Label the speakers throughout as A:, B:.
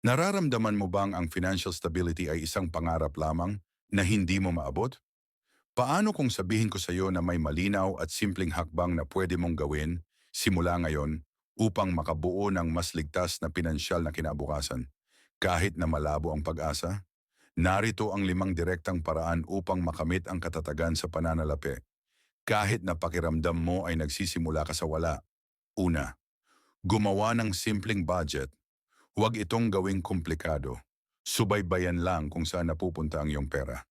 A: Nararamdaman mo bang ang financial stability ay isang pangarap lamang na hindi mo maabot? Paano kung sabihin ko sa iyo na may malinaw at simpleng hakbang na pwede mong gawin simula ngayon upang makabuo ng mas ligtas na pinansyal na kinabukasan? Kahit na malabo ang pag-asa, narito ang 5 direktang paraan upang makamit ang katatagan sa pananalapi. Kahit na pakiramdam mo ay nagsisimula ka sa wala. Una, gumawa ng simpleng budget. Huwag itong gawing komplikado. Subaybayan lang kung saan napupunta ang iyong pera.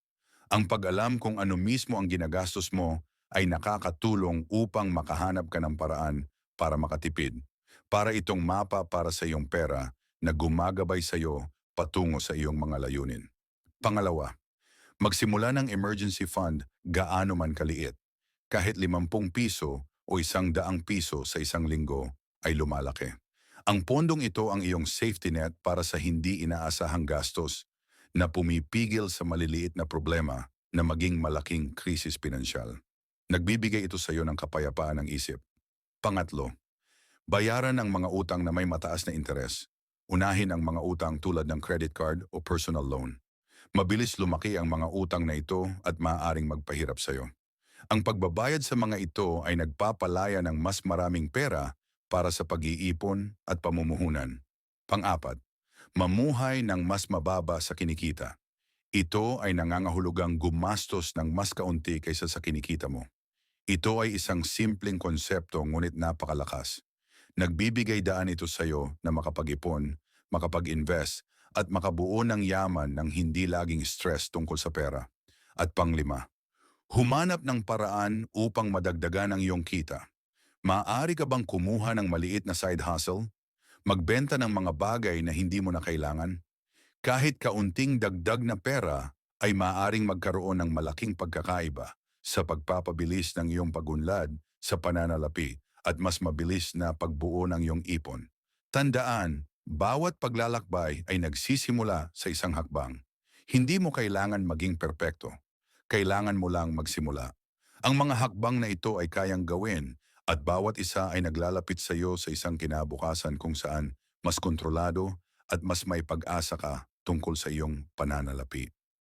A: Ang pag-alam kung ano mismo ang ginagastos mo ay nakakatulong upang makahanap ka ng paraan para makatipid. Para itong mapa para sa iyong pera na gumagabay sa iyo patungo sa iyong mga layunin. Pangalawa, magsimula ng emergency fund gaano man kaliit. Kahit 50 piso o 100 piso sa isang linggo ay lumalaki. Ang pondong ito ang iyong safety net para sa hindi inaasahang gastos na pumipigil sa maliliit na problema na maging malaking krisis pinansyal. Nagbibigay ito sa iyo ng kapayapaan ng isip. Pangatlo, bayaran ang mga utang na may mataas na interes. Unahin ang mga utang tulad ng credit card o personal loan. Mabilis lumaki ang mga utang na ito at maaaring magpahirap sa iyo. Ang pagbabayad sa mga ito ay nagpapalaya ng mas maraming pera para sa pag-iipon at pamumuhunan. Pang-apat, mamuhay ng mas mababa sa kinikita. Ito ay nangangahulugang gumastos ng mas kaunti kaysa sa kinikita mo. Ito ay isang simpleng konsepto ngunit napakalakas. Nagbibigay daan ito sa iyo na makapag-ipon, makapag-invest, at makabuo ng yaman ng hindi laging stress tungkol sa pera. At panglima, humanap ng paraan upang madagdagan ang iyong kita. Maaari ka bang kumuha ng maliit na side hustle? Magbenta ng mga bagay na hindi mo na kailangan? Kahit kaunting dagdag na pera ay maaaring magkaroon ng malaking pagkakaiba sa pagpapabilis ng iyong pagunlad sa pananalapi at mas mabilis na pagbuo ng iyong ipon. Tandaan, bawat paglalakbay ay nagsisimula sa isang hakbang. Hindi mo kailangan maging perpekto. Kailangan mo lang magsimula. Ang mga hakbang na ito ay kayang gawin at bawat isa ay naglalapit sa iyo sa isang kinabukasan kung saan mas kontrolado at mas may pag-asa ka tungkol sa iyong pananalapi.